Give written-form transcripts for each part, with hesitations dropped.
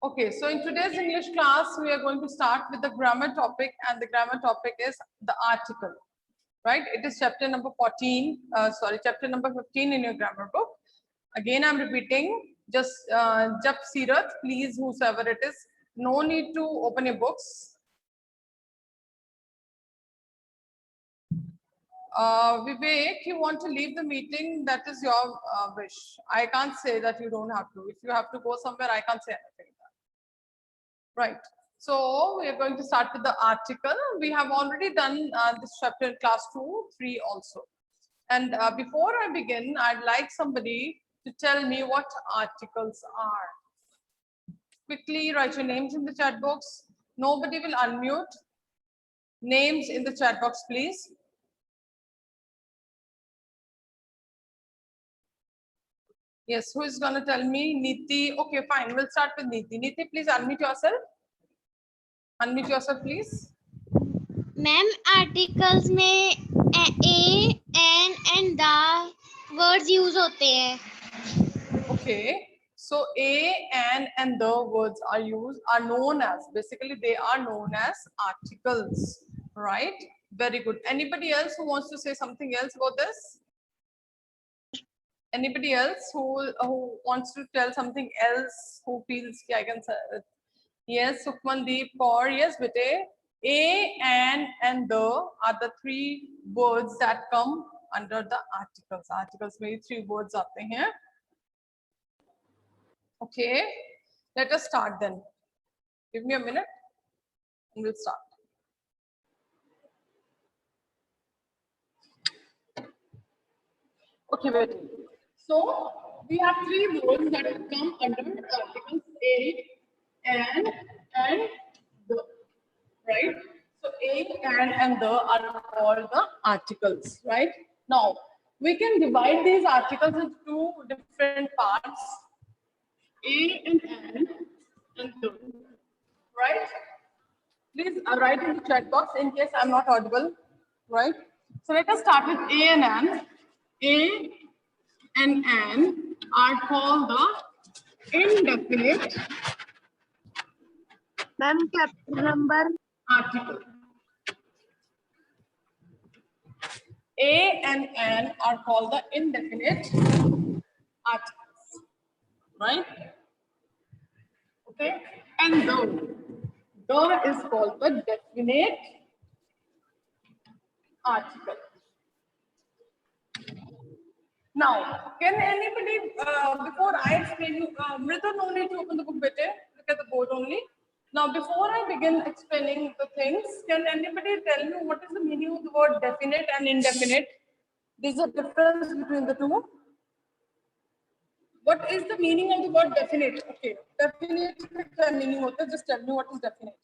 Okay, so in today's English class, we are going to start with the grammar topic, and the grammar topic is the article, right? It is chapter number 14, chapter number 15 in your grammar book. Again, I'm repeating, just Jab Sirat, please, whosoever it is, no need to open your books. Vivek, you want to leave the meeting, that is your wish. I can't say that you don't have to. If you have to go somewhere, I can't say anything. Right. So we are going to start with the article. We have already done this chapter in class 2, 3 also. And before I begin, I'd like somebody to tell me what articles are. Quickly write your names in the chat box. Nobody will unmute. Names in the chat box, please. Yes, who is going to tell me? Niti. Okay, fine. We'll start with Niti. Niti, please unmute yourself. Unmute yourself, please. Ma'am, articles में a, an and the words use होते हैं. Okay. So a, an, and the words are known as, basically they are known as articles, right? Very good. Anybody else who wants to say something else about this? Anybody else who wants to tell something else, who feels I can say it? Yes, Sukhmandeep or yes, bete. A, an, and the are the three words that come under the articles. Articles में 3 words आते हैं. Okay, let us start then. Give me a minute and we'll start. Okay, wait. So we have 3 words that will come under articles a, and the, right? So a, and the are called the articles, right? Now we can divide these articles into 2 different parts. A and the, right? Please write in the chat box in case I'm not audible, right? So let us start with A and an. A and an are called the indefinite Ma'am, chapter number article. A and an are called the indefinite articles, right? Okay, and the is called the definite article. Now, can anybody, before I explain you, Mrita, no need to open the book, bete. Look at the board only. Now, before I begin explaining the things, can anybody tell me what is the meaning of the word definite and indefinite? There's a difference between the two. What is the meaning of the word definite? Okay, definite meaning hota hai, just tell me what is definite.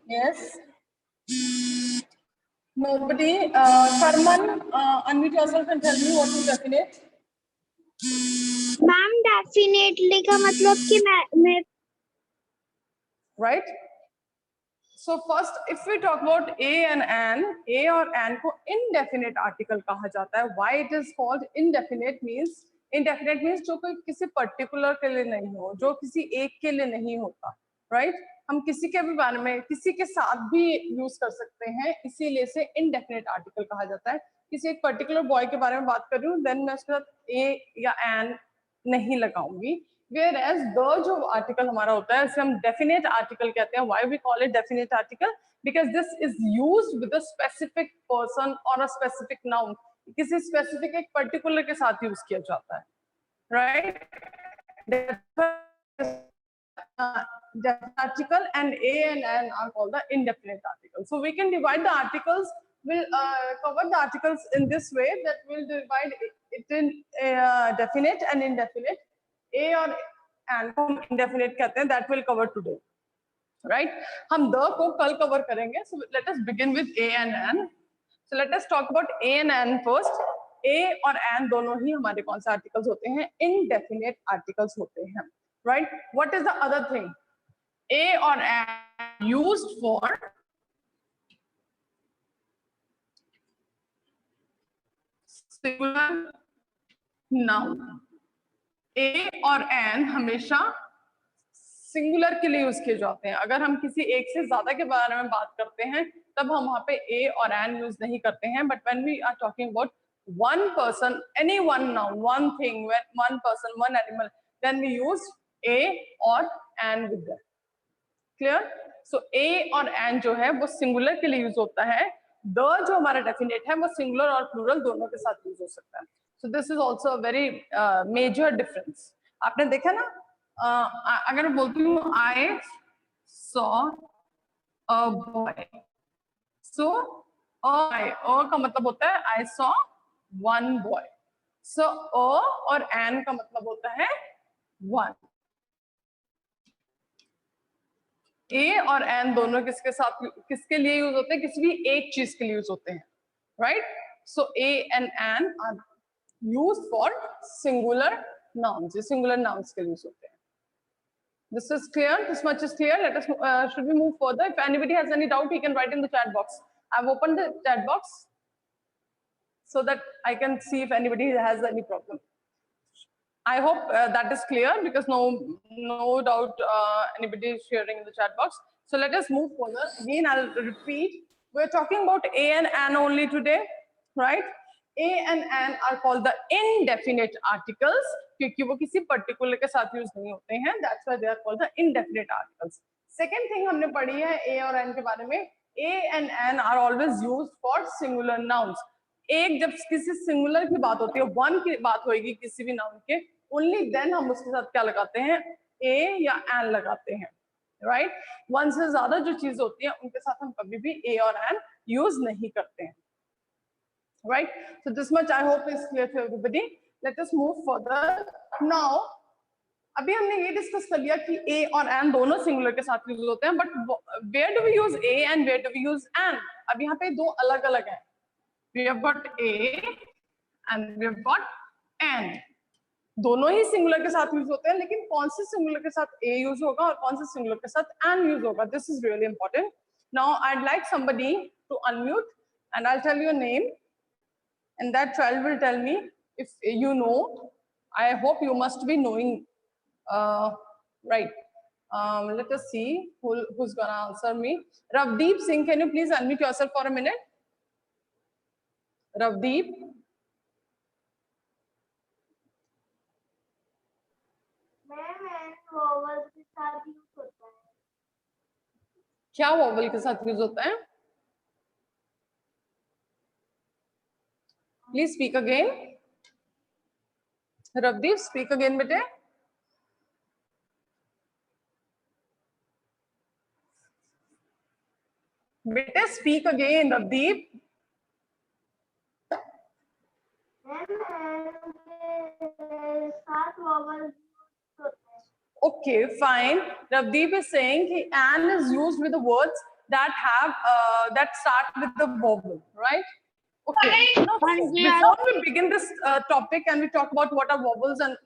Yes. Nobody. Karman, unmute yourself and tell me what is definite. Ma'am definitely का मतलब कि मैं Right. So first, if we talk about a and an, a or an को indefinite article कहा जाता है. Why it is called indefinite means जो कोई किसी particular के लिए नहीं हो, जो किसी एक के लिए नहीं होता, right? हम किसी के भी बारे में किसी के साथ भी यूज कर सकते हैं, इसीलिए से indefinite article कहा जाता है. किसी एक particular boy के बारे में बात कर रही हूँ, then मैं उसके साथ a या an नहीं लगाऊंगी. Whereas the जो article हमारा होता है, इसे हम definite article कहते हैं. Why we call it definite article? Because this is used with a specific person or a specific noun. किसी specific एक particular के साथ use किया जाता है, right? Definite article and a and an are called the indefinite article. So we can divide the articles. We'll cover the articles in this way, that we'll divide it in definite and indefinite. A और an को हम indefinite कहते हैं, that will cover today, right? हम the को कल cover करेंगे. So let us begin with a and an. So let us talk about a and an first. A और an दोनों ही हमारे कौन से articles होते हैं? Indefinite articles होते हैं, right? What is the other thing? A or an used for singular noun. A और एन हमेशा सिंगुलर के लिए यूज किए जाते हैं। अगर हम किसी एक से ज्यादा के बारे में बात करते हैं तब हम वहां पे ए और एन यूज नहीं करते हैं, but when we are talking about one person, any one noun, one thing, when one person, one animal, then we use a or an with them. Clear? So a और an जो है वो singular के लिए use होता है। The जो हमारा डेफिनेट है वो सिंगुलर और प्लूरल दोनों के साथ यूज हो सकता है। So this is also a very major difference. आपने देखा ना, अगर मैं बोलती हूँ I saw a boy, so a का मतलब होता है I saw one boy. So a और an का मतलब होता है one. ए और एन दोनों किसके साथ, किसके लिए यूज होते हैं? किसी भी एक चीज के लिए यूज होते हैं, right? So a and an are use for singular nouns, singular nouns के लिए यूज होते हैं। This is clear? This much is clear? Let us should we move further? If anybody has any doubt, he can write in the chat box. I've opened the chat box so that I can see if anybody has any problem. I hope that is clear, because no doubt anybody is sharing in the chat box. So let us move further. Again, I'll repeat. We're talking about a and an only today, right? A and an are called the indefinite articles क्योंकि वो किसी particular के साथ use नहीं होते हैं. That's why they are called the indefinite articles. Second thing हमने पढ़ी है a और n के बारे में. A and n are always used for singular nouns. एक जब किसी सिंगुलर की बात होती है, वन की बात होगी किसी भी नाउन के, ओनली देन हम उसके साथ क्या लगाते हैं? ए या एन लगाते हैं, राइट? वन से ज्यादा जो चीज होती है उनके साथ हम कभी भी ए और एन यूज नहीं करते हैं, right? So this much I hope is clear to everybody. Let us move further now. अभी हमने ये डिस्कस कर लिया कि ए और एन दोनों सिंगुलर के साथ यूज होते हैं, but where do we use a and where do we use an? अब यहाँ पे दो अलग अलग हैं. We have got A and we have got N. दोनों ही सिंगुलर के साथ यूज होते हैं, लेकिन कौन से सिंगुलर के साथ A यूज होगा और कौन से सिंगुलर के साथ N यूज होगा, this is really important. Now I'd like somebody to unmute and I'll tell your name and that child will tell me if you know. I hope you must be knowing, right? Let us see who's gonna answer me. Ravdeep Singh, can you please unmute yourself for a minute? Ravdeep. Vowel के साथ use होता है. क्या vowel के साथ use होता है? Please speak again. Ravdeep, speak again बेटे. बेटे speak again, Ravdeep. Okay, fine. Ravdeep is saying an is used with the words that have that start with the vowel, right? Okay. Now, before we begin this topic and we talk about what are vowels, and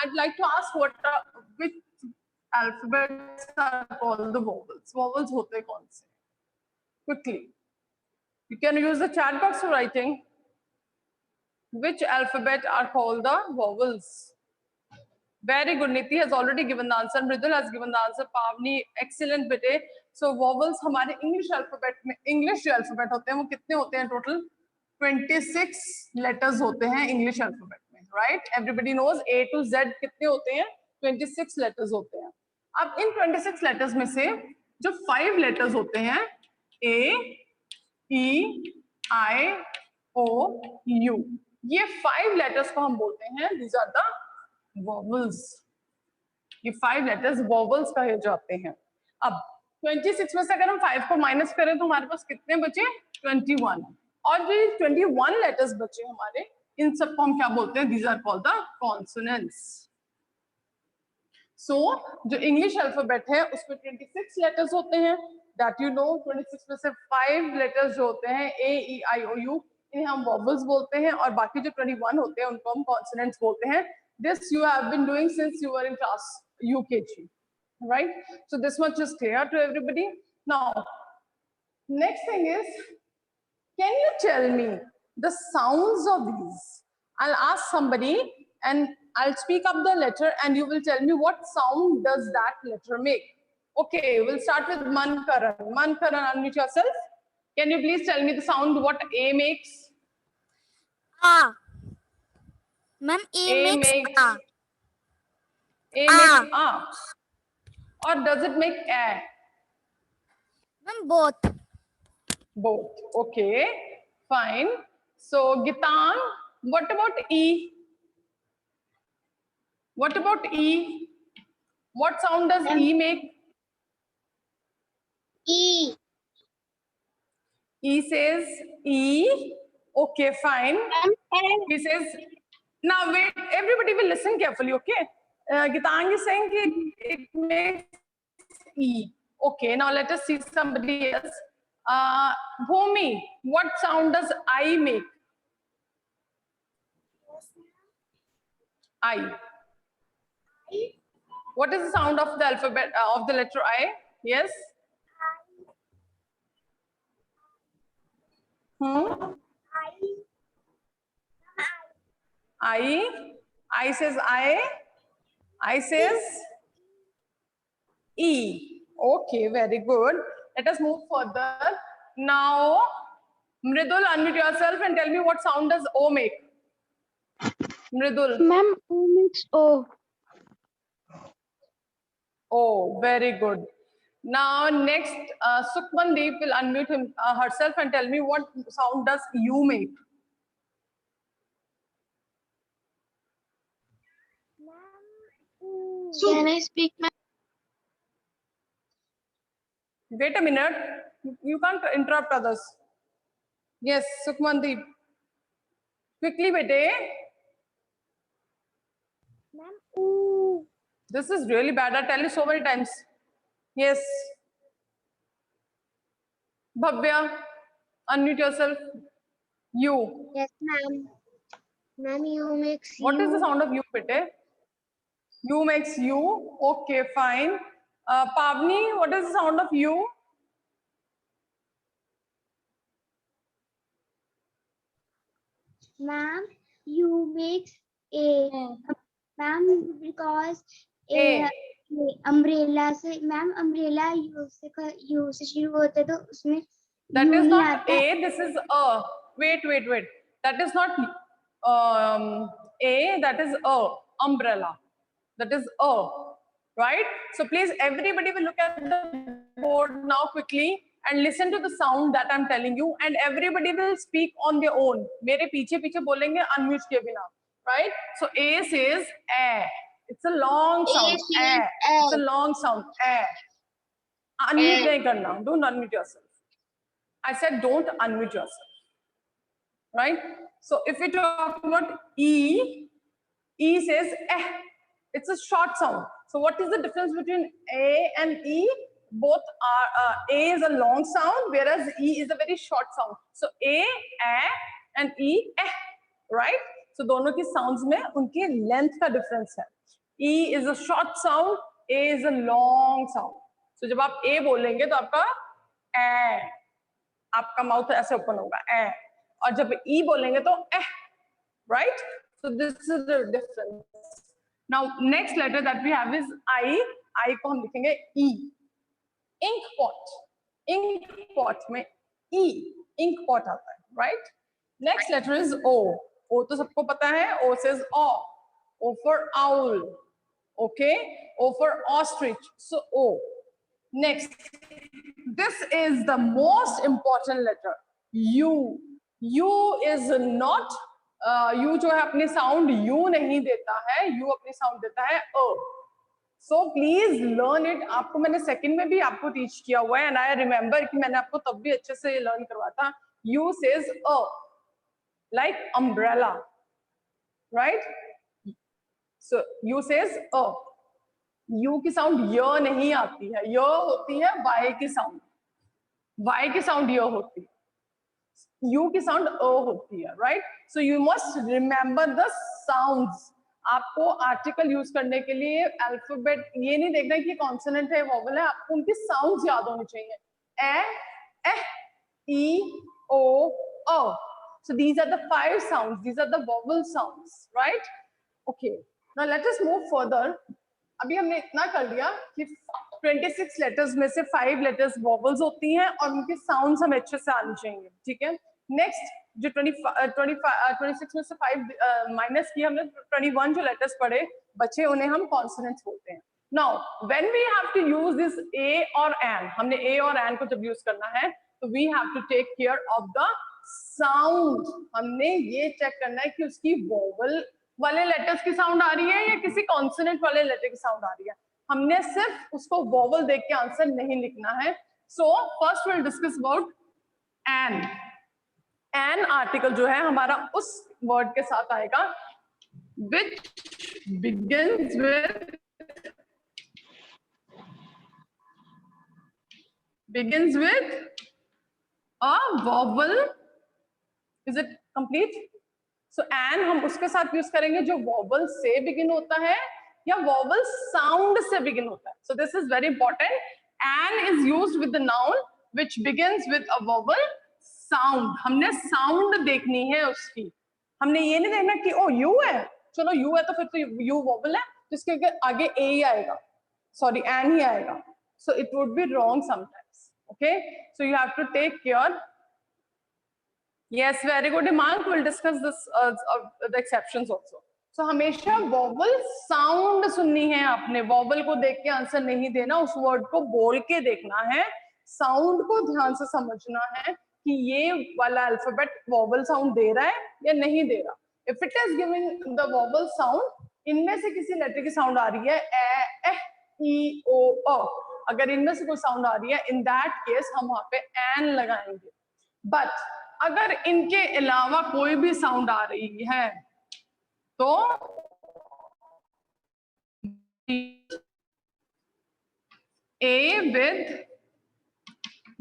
I'd like to ask which alphabets are called the vowels. Vowels होते कौन से? Quickly. You can use the chat box for writing. Which alphabet are called the vowels? Very good. Niti has already given the answer. Mridul has given the answer. Pavni, excellent bete. So vowels हमारे English alphabet में, English जो alphabet होते हैं वो कितने होते हैं total? 26 letters होते हैं English alphabet में, right? Everybody knows A to Z कितने होते हैं? 26 letters होते हैं. अब इन 26 letters में से जो 5 letters होते हैं A, E, I, O, U, ये 5 letters को हम बोलते हैं these are the vowels. ये 5 letters vowels कहे जाते हैं. अब 26 में से अगर हम 5 को माइनस करें तो हमारे पास कितने बचे? 21. और जो 21 letters बचे हमारे, इन सबको हम क्या बोलते हैं? These are called the consonants. So जो English alphabet है उसमें 26 letters होते हैं. That you know, 26 में से 5 letters जो होते हैं A, E, I, O, U, इन्हें हम vowels बोलते हैं, और बाकी जो 21 होते हैं उनको हम consonants बोलते हैं. This you have been doing since you were in class UKG, right? So this much is clear to everybody. Now, next thing is, can you tell me the sounds of these? I'll ask somebody and I'll speak up the letter and you will tell me what sound does that letter make. Okay, we'll start with Mankaran. Mankaran, unmute yourself. Can you please tell me the sound what A makes? A. Ma'am, A makes A. A makes A. Or does it make A? Ma'am, both. Both. Okay, fine. So Gitan, what about E? What about E? What sound does E make? E. E says E. Okay, fine. He says, now wait, everybody will listen carefully, okay? Gitang is saying it makes E. Okay, now let us see somebody else. Bhumi, what sound does I make? I. What is the sound of the alphabet, of the letter I? Yes? I says I says E. Okay, very good. Let us move further. Now, Mridul, unmute yourself and tell me what sound does O make? Mridul. Ma'am, O makes O. Oh, very good. Now, next, Sukhmandeep will unmute herself and tell me what sound does U make? Can I speak, ma'am? Wait a minute. You can't interrupt others. Yes, Sukhmandeep. Quickly, bete. Ma'am, O. This is really bad. I tell you so many times. Yes. Bhavya, unmute yourself. U. Yes, ma'am. Ma'am, U makes What is the U. sound of U, bete? U makes U. Okay, fine. Pavni, what is the sound of U? Ma'am, U makes A. Ma'am, because A. umbrella से ma'am umbrella U से शुरू होता है तो उसमें That U is नहीं not आता है. A, this is A. Wait. That is not A, that is A. Umbrella. That is A. Right? So please, everybody will look at the board now quickly and listen to the sound that I'm telling you, and everybody will speak on their own. मेरे पीछे पीछे बोलेंगे unmute के बिना. Right? So A says A. It's a long sound. A. It's a long sound. A. Unmute नहीं करना. Don't unmute yourself. I said don't unmute yourself. Right? So if we talk about E, E says eh. It's a short sound. So what is the difference between A and E? Both are, A is a long sound, whereas E is a very short sound. So A, and E, eh. Right? So दोनों की sounds में उनकी length का difference है. E is a short sound, A is a long sound. So जब आप A बोलेंगे तो आपका eh, आपका माउथ ऐसे ओपन होगा ए, और जब ई बोलेंगे तो एह, right? So this is the difference. Now next letter that we have is I. I को हम लिखेंगे ई. Ink pot. इंक पॉट में ई, इंक पॉट आता है, right? Next letter is O. O तो सबको पता है. O says O. O for owl. Okay. O for ostrich. So O. Next, this is the most important letter, U. U is not, U जो है अपनी sound U नहीं देता है, U अपनी sound देता है A. So please learn it. आपको मैंने second में भी आपको teach किया हुआ है, and I remember कि मैंने आपको तब भी अच्छे से learn करवाया था. U says A, like umbrella, right? So U says A. You की साउंड य नहीं आती है, य होती है वाई की साउंड. वाई की साउंड य होती है, यू की साउंड अ होती है, right? So you must remember the sounds. आपको आर्टिकल यूज करने के लिए अल्फाबेट ये नहीं देखना कि कॉन्सोनेंट है वोवेल है, आपको उनकी साउंड्स याद होनी चाहिए. ए, एह, ई, ओ, अ. So these are the 5 sounds. These are the vowel sounds, right? Okay. Now let us move further. अभी हमने इतना कर लिया कि 26 लेटर्स में से 5 लेटर्स वॉवल्स होती हैं और उनके साउंड्स हमें अच्छे से आने चाहिए, ठीक है। नेक्स्ट जो 26 में से 5 माइनस किया हमने, 21 जो लेटर्स पढ़े बचे उन्हें हम कॉन्सोनेंट्स बोलते हैं। Now when we have to use this A और एन, हमने ए और एन को जब यूज करना है तो we have to take care of the sound. हमने ये चेक करना है कि उसकी वोवल वाले लेटर्स की साउंड आ रही है या किसी कॉन्सोनेंट वाले लेटर की साउंड आ रही है। हमने सिर्फ उसको वोवल देख के आंसर नहीं लिखना है। So first will discuss about an. An article जो है हमारा उस वर्ड के साथ आएगा which begins with a vowel. Is it complete? So an हम उसके साथ यूज करेंगे जो वॉवल से बिगिन होता है या वॉवल साउंड से बिगिन होता है। So this is very important. An is used with the noun which begins with a vowel sound. हमने साउंड देखनी है उसकी, हमने ये नहीं देखना कि ओ यू है, चलो यू है तो फिर तो यू वॉवल है तो इसके आगे ए ही आएगा, सॉरी एन ही आएगा। So it would be wrong sometimes. Okay, so you have to take care. Yes, very good, Imank. We'll discuss this the exceptions also. So हमेशा वॉवल साउंड सुननी है आपने, वॉवल को देख के आंसर नहीं देना, उस वर्ड को बोल के देखना है, साउंड को ध्यान से समझना है कि ये वाला अल्फाबेट वॉवल साउंड दे रहा है या नहीं दे रहा। If it is giving the vowel sound, इनमें से किसी लेटर की साउंड आ रही है ए, एह, ई, ओ, अ, अगर इनमें से कोई साउंड आ रही है, इन दैट केस हम वहां पे एन लगाएंगे। बट अगर इनके अलावा कोई भी साउंड आ रही है तो ए with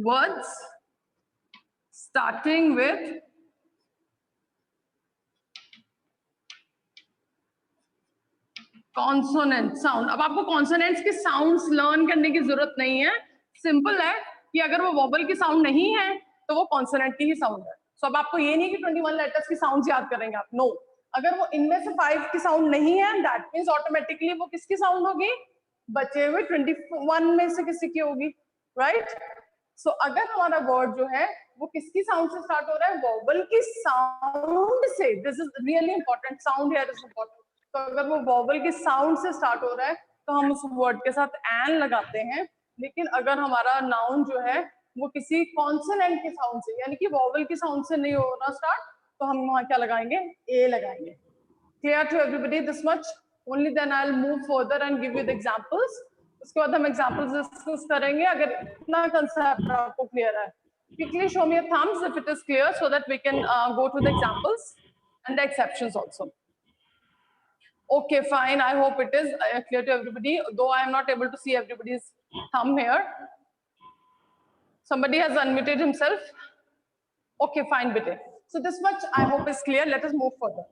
words starting with consonant sound. अब आपको कॉन्सोनेंट्स के साउंड्स लर्न करने की जरूरत नहीं है, सिंपल है कि अगर वो वॉवल की साउंड नहीं है तो वो कॉन्सोनेंट की ही साउंड है। सो अब आपको ये नहीं कि 21 लेटर्स की साउंड्स याद करेंगे आप, नो। अगर वो इनमें से 5 की साउंड नहीं है, दैट मींस ऑटोमेटिकली वो किसकी साउंड होगी, बचे हुए 21 में से किसी की होगी, राइट। सो अगर हमारा वर्ड जो है वो किसकी साउंड से स्टार्ट हो रहा है, वॉवल की साउंड से, this is really important, sound here is important. तो अगर वो वॉवल की साउंड से स्टार्ट हो रहा है तो हम उस वर्ड के साथ एन लगाते हैं। लेकिन अगर हमारा नाउन जो है वो किसी कॉन्सोनेंट की साउंड से, यानी कि वॉवल की साउंड से नहीं हो रहा स्टार्ट, तो हम वहां क्या लगाएंगे, ए लगाएंगे। Clear to everybody this much? Only then I will move further and give you the examples. उसके बाद हम एग्जांपल्स डिस्कस करेंगे। अगर इतना कंसेप्ट आपको क्लियर है, quickly show me a thumbs if it is clear so that we can go to the examples and the exceptions also. Okay, fine. I hope it is clear to everybody, though I am not able to see everybody's thumb here. Somebody has unmuted himself. Okay, fine, bete. So this much I hope is clear. Let us move further.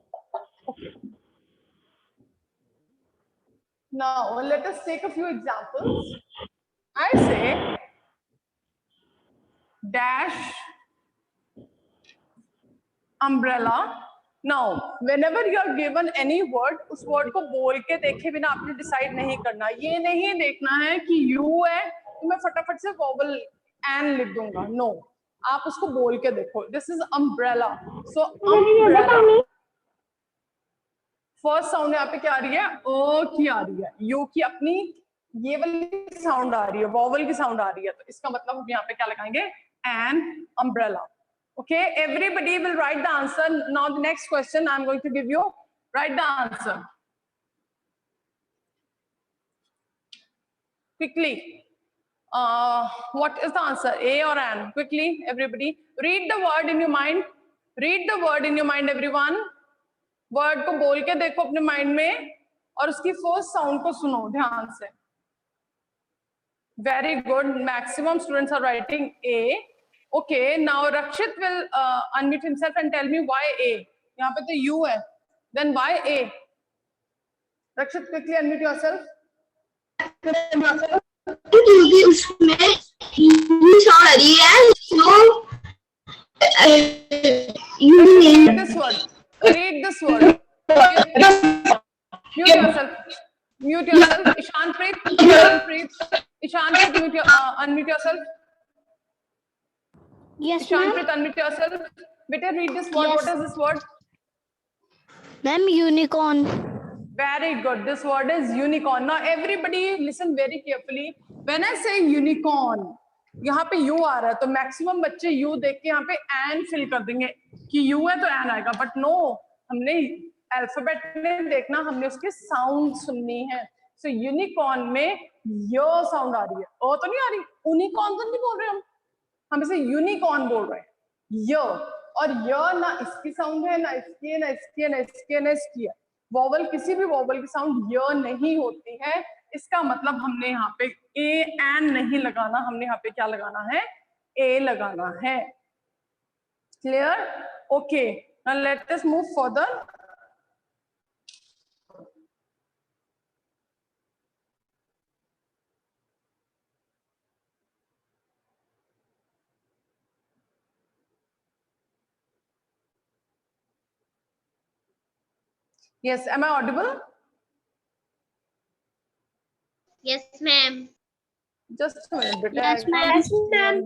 Okay. Now let us take a few examples. I say dash umbrella. Now, whenever you are given any word, उस word को बोल के देखे बिना आपने decide नहीं करना। ये नहीं देखना है कि U है तो मैं फटाफट से वॉवल एन लिख दूंगा, नो। आप उसको बोल के देखो। This is umbrella. So umbrella, first sound यहाँ पे क्या आ रही है, ओ की आ रही है, यू की अपनी ये वाली साउंड आ रही है, वॉवल की साउंड आ रही है, तो इसका मतलब हम यहाँ पे क्या लगाएंगे, an umbrella. Okay, everybody will write the answer. Now the next question I'm going to give you. Write the answer quickly. What is the answer, A or N? Quickly, everybody. Read the word in your mind. Read the word in your mind, everyone. Word को बोल के देखो अपने mind में और उसकी first sound को सुनो ध्यान से. Very good. Maximum students are writing A. Okay, now Rakshit will unmute himself and tell me why A. यहाँ पे तो U है, then why A? Rakshit, quickly unmute yourself. क्योंकि उसमें U साउंड आ रही है, तो Read this word. Read this word. Mute yourself. Mute yourself. Ishanpreet. Ishanpreet, unmute yourself. Yes, ma'am. Ishanpreet, unmute yourself. Better read this word. Yes. What is this word? Ma'am, unicorn. Very good. This word is unicorn. Now everybody listen very carefully. When I say unicorn, यहाँ पे u आ रहा है तो maximum बच्चे u देख के यहाँ पे एन फिल कर देंगे कि u है तो एन आएगा, बट नो, हमने अल्फाबेट में देखना, हमने उसके साउंड सुननी है. सो यूनिकॉर्न में य साउंड आ रही है, ओ तो नहीं आ रही. यूनिकॉर्न तो नहीं बोल रहे हम इसे यूनिकॉर्न बोल रहे हैं. य और य ना इसकी साउंड है, ना इसकी है, ना इसकी है, ना इसकी है, ना इसकी है. वॉवल, किसी भी वॉवल की साउंड य नहीं होती है. इसका मतलब हमने यहाँ पे ए एन नहीं लगाना, हमने यहाँ पे क्या लगाना है, ए लगाना है. Clear? Okay, now let us move further. Yes, am I audible? Yes, ma'am. Just a minute, beta. Yes, ma'am. Yes, ma'am.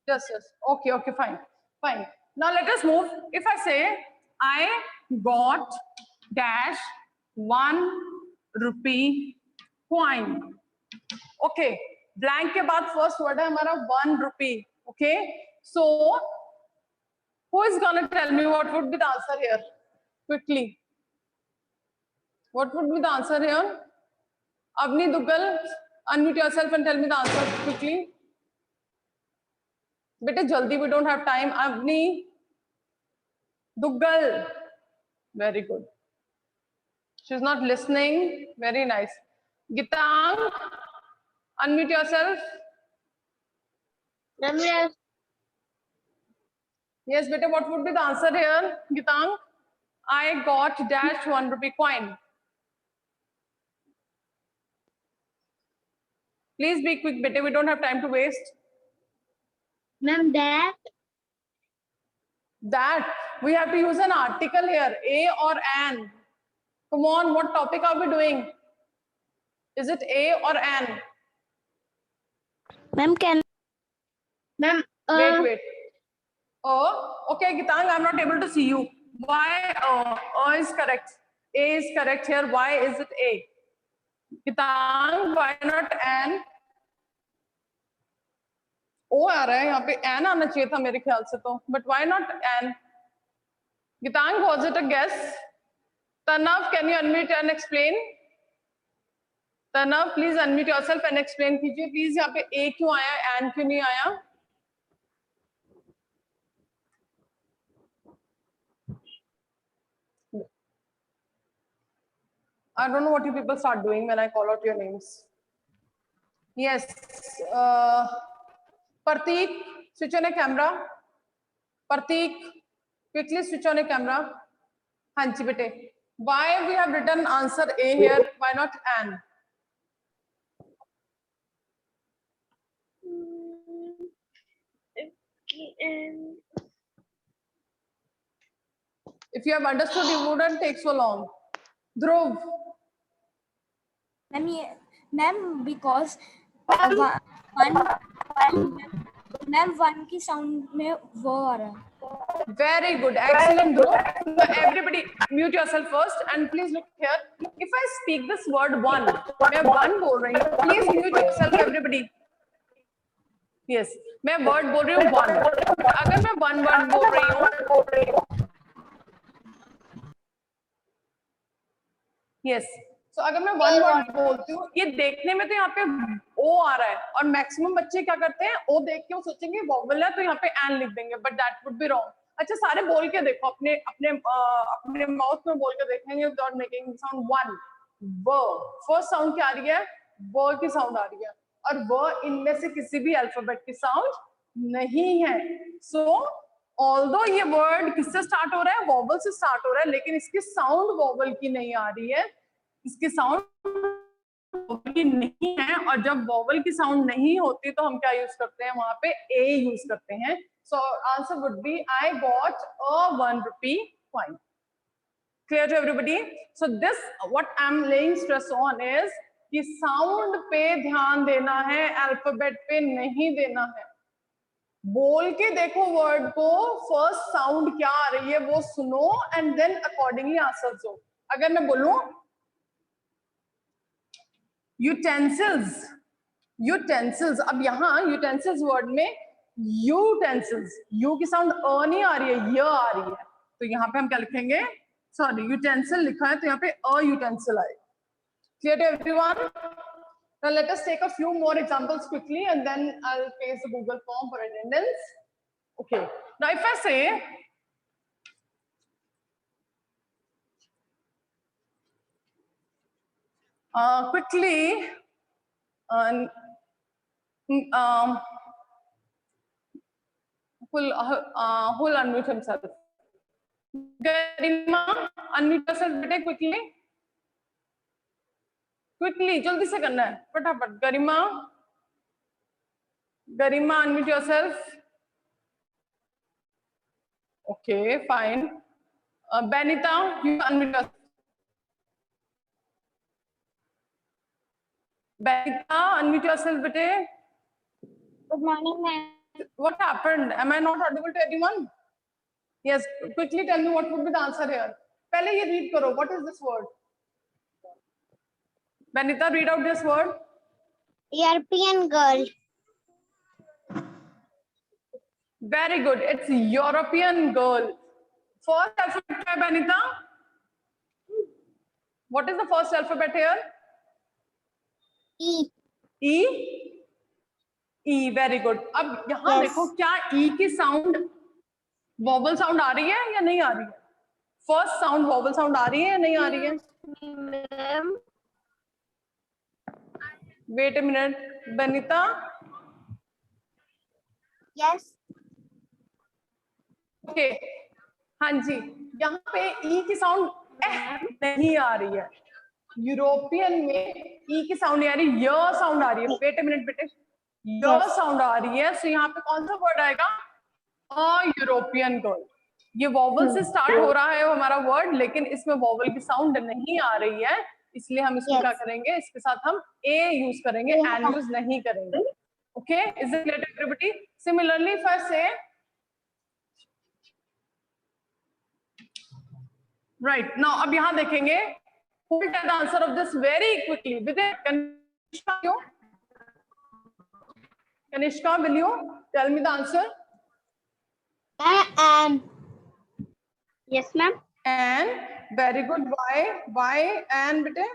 Yes. Okay, fine. Now let us move. If I say, I got dash 1 rupee coin. Okay, blank के बाद first word है हमारा 1 rupee. Okay, so who is gonna tell me what would be the answer here? Quickly. What would be the answer here? Avni Duggal, unmute yourself and tell me the answer quickly. Bete jaldi, we don't have time. Avni Duggal, very good. She's not listening. Very nice. Gitang, unmute yourself. Yes, beta, what would be the answer here, Gitang? I got dash 1 rupee coin. Please be quick, beta. We don't have time to waste. Ma'am, that. We have to use an article here, a or an. Come on, what topic are we doing? Is it a or an? Ma'am, can. Ma'am, wait. Oh, okay, Gitang, I'm not able to see you. Why? Is correct. A is correct here. Why is it a? Gitang, why not an? ओ आ रहा है यहाँ पे, N आना चाहिए था मेरे ख्याल से तो, but why not N? Gitang, was it a guess? Tanav, can you unmute and explain? Tanav, please unmute yourself and explain कीजिए प्लीज. यहाँ पे ए क्यों आया, एन क्यों नहीं आया? I don't know what you people start doing when I call out your names. Yes. Pratik, switch on a camera. Pratik, quickly switch on a camera. Hanchi bete. Why we have written answer A here? Why not an? If you have understood, you wouldn't take so long. Dhruv. Ma'am, because one की sound में वो आ रहा है. Very good, excellent, Dhruv. Everybody mute yourself first and please look here. If I speak this word one, मैं one बोल रही हूँ. Please mute yourself, everybody. Yes, मैं word बोल रही हूँ one. अगर मैं one word बोल रही हूँ. Yes. So अगर मैं वन वर्ड बोलती हूँ, ये देखने में तो यहाँ पे ओ आ रहा है और मैक्सिमम बच्चे क्या करते हैं, ओ देख के वो सोचेंगे वोवेल है तो यहाँ पे एन लिख देंगे, but that would be wrong. अच्छा, सारे बोल के देखो, अपने अपने अपने माउथ में बोल के देखेंगे. विदाउट मेकिंग साउंड वन, व, फर्स्ट साउंड क्या आ रही है, व की साउंड आ रही है, और व इनमें से किसी भी अल्फाबेट की साउंड नहीं है. सो ऑल्दो ये वर्ड किससे स्टार्ट हो रहा है, वोवेल से स्टार्ट हो रहा है, लेकिन इसकी साउंड वोवेल की नहीं आ रही है, इसकी साउंड वोवेल की नहीं है. और जब वोवेल की साउंड नहीं होती तो हम क्या यूज करते हैं, वहां पे ए यूज करते हैं. So answer would be I got a 1 rupee coin. Clear to everybody? So this what I'm laying stress on is कि sound पे ध्यान देना है, alphabet पे नहीं देना है. बोल के देखो वर्ड को, फर्स्ट साउंड क्या आ रही है वो सुनो एंड देन अकॉर्डिंगली आंसर दो. अगर मैं बोलूं यूटेंसिल्स, यूटेंसिल्स, अब यहाँ यूटेंसिल्स वर्ड में यूटेंसिल्स, यू की साउंड अ नहीं आ रही है, य आ रही है. तो यहाँ पे हम क्या लिखेंगे, सॉरी यूटेंसिल लिखा है तो यहाँ पे अ यूटेंसिल आए. Clear to everyone? Now let us take a few more examples quickly and then I'll paste the Google form for attendance. Okay. Now if I say quickly who'll unmute himself. Garima, unmute yourself बेटे quickly. Quickly, जल्दी से करना है, फटाफट. गरिमा, गरिमा, unmute yourself. Okay, fine. Benita, you unmute yourself. Benita, unmute yourself, bete. Good morning, ma'am. What happened? Am I not audible to anyone? Yes, quickly tell me what would be the answer here. पहले ये read करो. What is this word? Benita, read out this word. European girl. Very good. It's European girl. First alphabet है Benita. What is the first alphabet here? E. E. E. Very good. अब यहाँ Yes. देखो क्या E की sound vowel sound आ रही है या नहीं आ रही है? फर्स्ट साउंड वॉवल साउंड आ रही है या नहीं आ रही है? Ma'am. Wait a minute, Benita. Yes. Okay. हाँ जी, यहाँ पे E की साउंड नहीं आ रही है. यूरोपियन में E की साउंड नहीं आ रही, य साउंड आ रही है. वेट अ मिनट बेटे, य साउंड आ रही है. सो यहाँ पे कौन सा वर्ड आएगा? A European girl. ये वॉवल से स्टार्ट हो रहा है हमारा वर्ड, लेकिन इसमें वॉवल की साउंड नहीं आ रही है, इसलिए हम इसको क्या करेंगे, इसके साथ हम ए यूज करेंगे, एन यूज नहीं करेंगे. Okay, is it clear to everybody? Similarly if I say right now, अब यहाँ देखेंगे who will tell the answer of this very quickly. Vidya, Kanishka, will you tell me the answer? And. Yes, ma'am. And very good. Why and bete?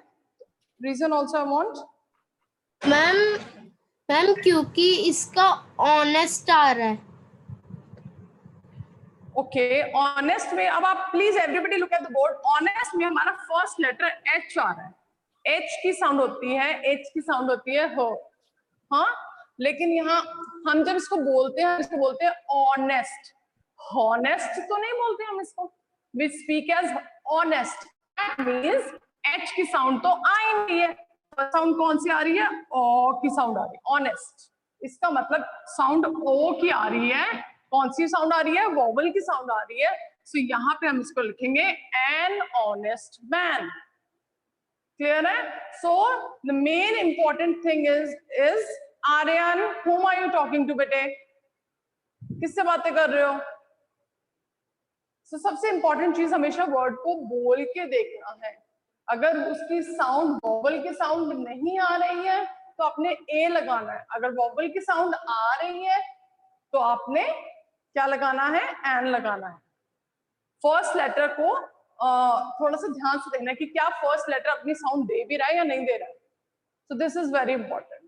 Reason also I want. Ma'am क्योंकि इसका honest आ रहा है. Okay, honest में अब आप please everybody look at the board. Honest में हमारा first letter H आ रहा है. एच की साउंड होती है, एच की साउंड होती है हो. हाँ, लेकिन यहाँ हम जब इसको बोलते हैं, इसको बोलते हैं ऑनेस्ट. हॉनेस्ट तो नहीं बोलते हम इसको. We speak as honest. That means H की साउंड तो आ ही नहीं है. साउंड कौन सी आ रही है? ओ की साउंड आ रही है. ऑनेस्ट, इसका मतलब साउंड ओ की आ रही है. कौन सी साउंड आ रही है? वॉवल की साउंड आ रही है. सो यहाँ पे हम इसको लिखेंगे एन ऑनेस्ट मैन. क्लियर है? So the main important thing is Aryan, whom are you talking to बेटे? किससे बातें कर रहे हो? सबसे इंपॉर्टेंट चीज हमेशा वर्ड को बोल के देखना है. अगर उसकी साउंड वॉवल की साउंड नहीं आ रही है तो आपने ए लगाना है. अगर वॉवल की साउंड आ रही है तो आपने क्या लगाना है? एन लगाना है. फर्स्ट लेटर को थोड़ा सा ध्यान से देखना है कि क्या फर्स्ट लेटर अपनी साउंड दे भी रहा है या नहीं दे रहा है. सो दिस इज वेरी इंपॉर्टेंट.